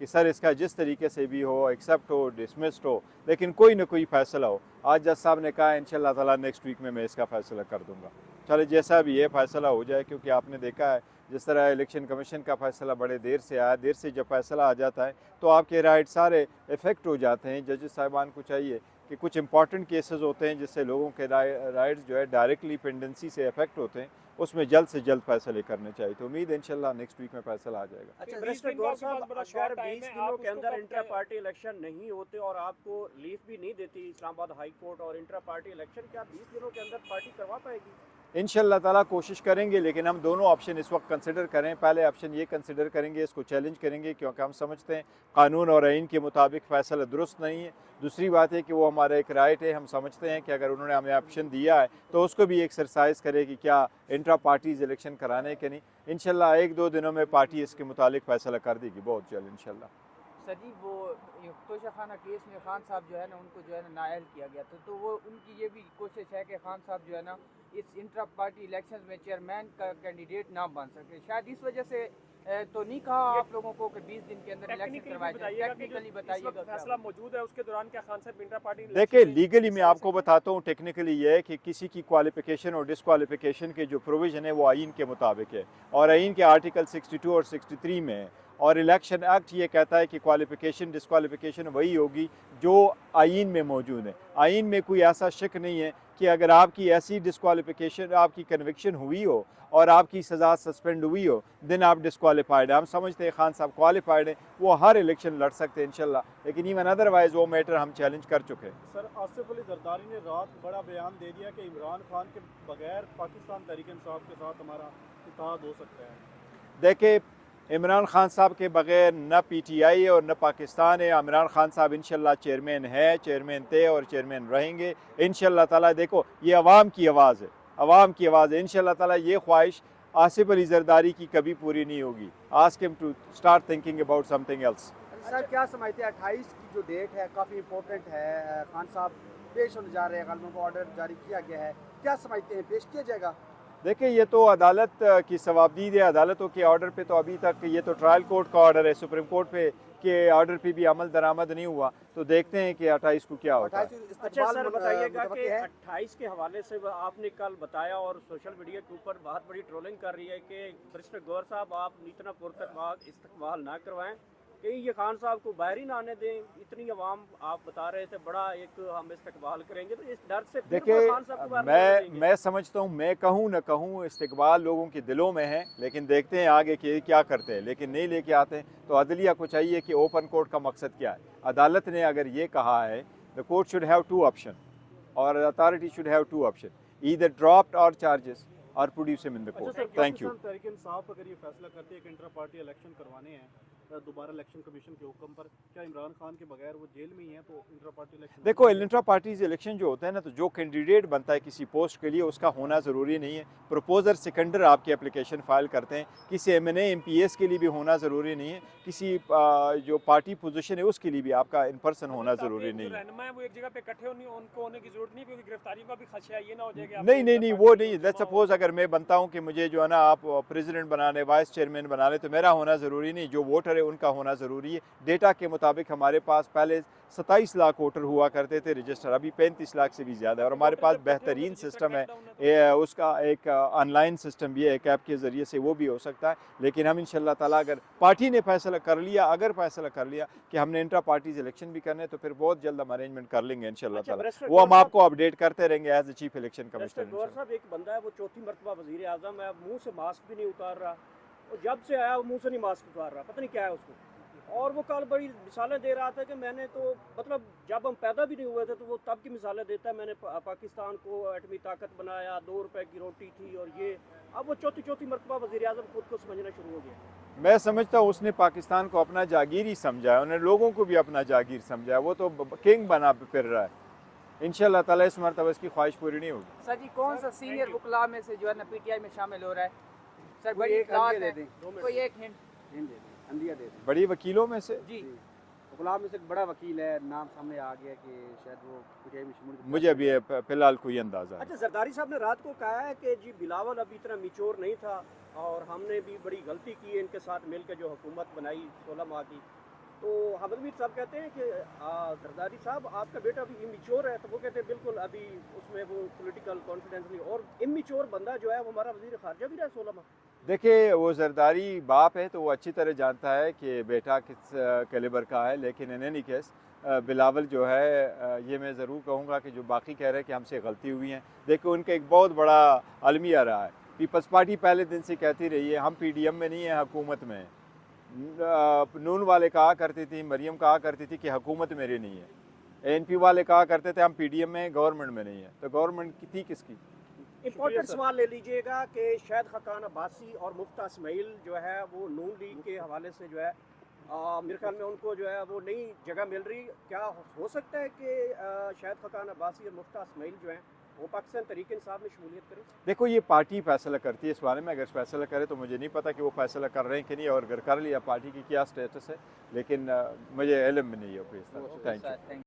कि सर इसका जिस तरीके से भी हो, एक्सेप्ट हो, डिसमिस्ड हो, लेकिन कोई ना कोई फ़ैसला हो। आज जज साहब ने कहा इंशाल्लाह ताला नेक्स्ट वीक में मैं इसका फ़ैसला कर दूँगा। चले जैसा भी ये फ़ैसला हो जाए, क्योंकि आपने देखा है जिस तरह इलेक्शन कमीशन का फ़ैसला बड़े देर से आया, देर से जब फ़ैसला आ जाता है तो आपके राइट सारे इफ़ेक्ट हो जाते हैं। जजेस साहिबान को चाहिए कि कुछ इंपॉर्टेंट केसेस होते हैं जिससे लोगों के राइट्स जो है डायरेक्टली पेंडेंसी से अफेक्ट होते हैं, उसमें जल्द से जल्द फैसले करने चाहिए। तो उम्मीद है इंशाल्लाह नेक्स्ट वीक में फैसला आ जाएगा। अच्छा मिस्टर गौर साहब, अगर 20 दिनों के अंदर इंटर पार्टी इलेक्शन नहीं होते और आपको लीव भी नहीं देती इस्लामाबाद हाई कोर्ट और इंटर पार्टी इलेक्शन, क्या 20 दिनों के अंदर पार्टी करवा पाएगी? इंशाल्लाह ताला कोशिश करेंगे, लेकिन हम दोनों ऑप्शन इस वक्त कंसिडर करें। पहले ऑप्शन ये कंसिडर करेंगे, इसको चैलेंज करेंगे क्योंकि हम समझते हैं कानून और आइन के मुताबिक फ़ैसला दुरुस्त नहीं है। दूसरी बात है कि वो हमारा एक राइट है, हम समझते हैं कि अगर उन्होंने हमें ऑप्शन दिया है तो उसको भी एक्सरसाइज करे कि क्या इंट्रा पार्टीज़ इलेक्शन कराने के नहीं। इंशाल्लाह 1-2 दिनों में पार्टी इसके मुतालिक फ़ैसला कर देगी, बहुत जल्द इंशाल्लाह। सर जी, वो तोशा खाना केस में खान साहब जो है ना, उनको जो है ना नाअहल किया गया था, तो वो उनकी ये भी कोशिश है कि खान साहब जो है ना इस इंट्रा पार्टी इलेक्शंस में चेयरमैन का कैंडिडेट ना बन सके। शायद इस वजह से तो नहीं कहा आप लोगों को कि 20 दिन के अंदर इलेक्शन करवाए जाए। टेक्निकली बताइएगा, फैसला मौजूद है उसके दौरान क्या खान साहब इंटर पार्टी देखिए लीगली मैं आपको बताता हूँ, टेक्निकली ये है कि किसी की क्वालिफिकेशन और डिसक्वालिफिकेशन के जो प्रोविज़न है वो आइन के मुताबिक है और आइन के आर्टिकल 62 और 63 में है। और इलेक्शन एक्ट ये कहता है कि क्वालिफिकेशन डिसक्वालिफिकेशन वही होगी जो आइन में मौजूद है। आइन में कोई ऐसा शक नहीं है कि अगर आपकी ऐसी डिसक्वालिफिकेशन, आपकी कन्विक्शन हुई हो और आपकी सज़ा सस्पेंड हुई हो, देन आप डिसक्वालीफाइड है। हम समझते हैं खान साहब क्वालिफाइड हैं, वो हर इलेक्शन लड़ सकते हैं इंशाल्लाह, लेकिन इवन अदरवाइज वो मैटर हम चैलेंज कर चुके हैं। सर, आसिफ अली जरदारी ने रात बड़ा बयान दे दिया कि इमरान खान के बगैर पाकिस्तान तहरीक इंसाफ के साथ हमारा इत्तेहाद हो सकता है। देखिए इमरान खान साहब के बगैर न पीटीआई और न पाकिस्तान है। इमरान खान साहब इंशाल्लाह चेयरमैन है, चेयरमैन थे और चेयरमैन रहेंगे इंशाल्लाह ताला। देखो ये अवाम की आवाज़ है, अवाम की आवाज़ है। इंशाल्लाह ताला ये ख्वाहिश आसिफ अली जरदारी की कभी पूरी नहीं होगी। Ask him to start thinking about something else. Sir क्या समझते हैं 28 की जो डेट है काफ़ी इंपॉर्टेंट है, खान साहब पेश होने जा रहे हैं, गलबों को ऑर्डर जारी किया गया है, क्या समझते हैं पेश किया जाएगा? देखिए ये तो अदालत की सवाबदीद है। अदालतों के ऑर्डर पे तो अभी तक, ये तो ट्रायल कोर्ट का ऑर्डर है, सुप्रीम कोर्ट पे के ऑर्डर पे भी अमल दरामद नहीं हुआ, तो देखते हैं कि 28 को क्या होता है। अच्छा सर बताइएगा कि 28 के हवाले से आपने कल बताया और सोशल मीडिया के ऊपर बहुत बड़ी ट्रोलिंग कर रही है कि बैरिस्टर गौर साहब आप इतना पुरतकवाल इस्तकबाल ना करवाएं, कहीं ये खान साहब को बाहर ही ना आने दें। इतनी आवाम आप बता रहे थे बड़ा एक हम इस्तकबाल करेंगे, तो इस डर से देखिए खान साहब को बाहर नहीं देंगे। मैं समझता हूँ, मैं कहूँ न कहूँ, इस्तकबाल लोगों के दिलों में है, लेकिन देखते हैं आगे के क्या करते हैं। लेकिन नहीं लेके आते हैं तो अदलिया को चाहिए कि ओपन कोर्ट का मकसद क्या है। अदालत ने अगर ये कहा है, the court should have 2 option or authority should have 2 option, either dropped or charges or produce him in the court. Thank you. Tehreek Insaf अगर ये फैसला करती है कि इंटर पार्टी इलेक्शन करवाने हैं दोबारा इलेक्शन कमीशन के हुक्म पर, क्या इमरान खान के बगैर वो जेल में ही है तो इंटर पार्टी इलेक्शन? देखो इंट्रा पार्टीज इलेक्शन जो होता है ना, तो जो कैंडिडेट बनता है किसी पोस्ट के लिए उसका होना ज़रूरी नहीं है। प्रपोजर सेकेंडर आपकी एप्लीकेशन फाइल करते हैं, किसी MNA MPS के लिए भी होना ज़रूरी नहीं है, किसी जो पार्टी पोजीशन है उसके लिए भी आपका इन पर्सन होना ज़रूरी नहीं है। वो एक जगह पे इकट्ठे उनको होने की जरूरत नहीं, क्योंकि गिरफ्तारी का भी खदशा ये ना हो जाए कि नहीं वो नहीं। लेट्स सपोज अगर मैं बनता हूँ कि मुझे जो है ना आप प्रेसिडेंट बनाने, वाइस चेयरमैन बनाने, तो मेरा होना ज़रूरी नहीं, जो वोटर है उनका होना ज़रूरी है। डेटा के मुताबिक हमारे पास पहले 27 लाख वोटर हुआ करते थे रजिस्टर, अभी 35 लाख से भी ज़्यादा है। और हमारे पास बेहतरीन सिस्टम है, उसका एक ऑनलाइन सिस्टम भी है, एक ऐप के ज़रिए से वो भी हो सकता है। लेकिन हम इंशाल्लाह ताला अगर पार्टी ने फैसला कर लिया, अगर फैसला कर लिया कि हमने इंट्रा पार्टीज इलेक्शन भी करने, तो फिर बहुत जल्द हम अरेंजमेंट कर लेंगे इंशाल्लाह ताला। वो हम आपको अपडेट करते रहेंगे as a chief election commissioner. Gaur साहब एक बंदा है वो चौथी मरतबा वज़ीर आज़म है, मुँह से मास्क भी नहीं उतार रहा, और जब से आया वो मुँह से नहीं मास्क उतार रहा, पता नहीं क्या है उसको। और वो कल बड़ी मिसालें दे रहा था कि मैंने तो मतलब जब हम पैदा भी नहीं हुए थे तो वो तब की मिसालें देता है, मैंने पाकिस्तान को एटमी ताकत बनाया, 2 रुपए की रोटी थी और ये। अब वो चौथी मरतबा वज़ीर आज़म खुद को समझना शुरू हो गया। मैं समझता हूँ उसने पाकिस्तान को अपना जागीर ही समझा है, उन्हें लोगों को भी अपना जागीर समझा है। वो तो किंग बना फिर रहा है। इंशाल्लाह ताला इस मरतबा इसकी ख्वाहिश पूरी नहीं होगी। सर जी कौन सा सीनियर वकला में से जो है ना PTI में शामिल हो रहा है? सर बड़ी एक अंदिया दे दें, कोई एक हिंट दे दें, अंदिया दे दें। बड़ी वकीलों में से जी। वकला में से एक बड़ा वकील है, नाम सामने आ गया कि शायद वो PTI में शमूलियत। मुझे अभी फिलहाल कोई अंदाज़ा अच्छा जरदारी साहब ने रात को कहा है कि जी बिलावल अभी इतना मिच्योर नहीं था और हमने भी बड़ी गलती की है इनके साथ मिलकर जो हुकूमत बनाई 16 माह की, तो हमद मीर साहब कहते हैं कि जरदारी साहब आपका बेटा अभी इमेच्योर है, तो वो कहते हैं बिल्कुल अभी उसमें वो पॉलिटिकल कॉन्फिडेंस नहीं, और इमेच्योर बंदा जो है वो हमारा वजीर खारजा भी रहा 16 माह। देखिए वो जरदारी बाप है तो वो अच्छी तरह जानता है कि बेटा किस कैलिबर का है, लेकिन इन एनी केस बिलावल जो है ये मैं ज़रूर कहूँगा कि जो बाकी कह रहे हैं कि हमसे गलती हुई है, देखो उनका एक बहुत बड़ा अलमिया रहा है। पीपल्स पार्टी पहले दिन से कहती रही है हम पीडीएम में नहीं है, हुकूमत में है। नून वाले कहा करती थी, मरियम कहा करती थी कि हुकूमत मेरी नहीं है, एनपी वाले कहा करते थे हम पीडीएम में गवर्नमेंट में नहीं है, तो गवर्नमेंट की थी किसकी? इम्पोर्टेंट सवाल ले लीजिएगा कि शायद खकान अब्बासी और मुफ्ता इस्माइल जो है वो नून लीग के हवाले से जो है मेरे ख्याल में उनको जो है वो नई जगह मिल रही। क्या हो सकता है कि शायद खकान अब्बासी और मुफ्ता इस्माइल जो है वो पाकिस्तान तहरीक इंसाफ में शमूलियत करें? देखो ये पार्टी फैसला करती है इस बारे में, अगर फैसला करे तो मुझे नहीं पता कि वो फैसला कर रहे हैं कि नहीं, और अगर कर लिया पार्टी की क्या स्टेटस है, लेकिन मुझे इल्म नहीं है। Thank you.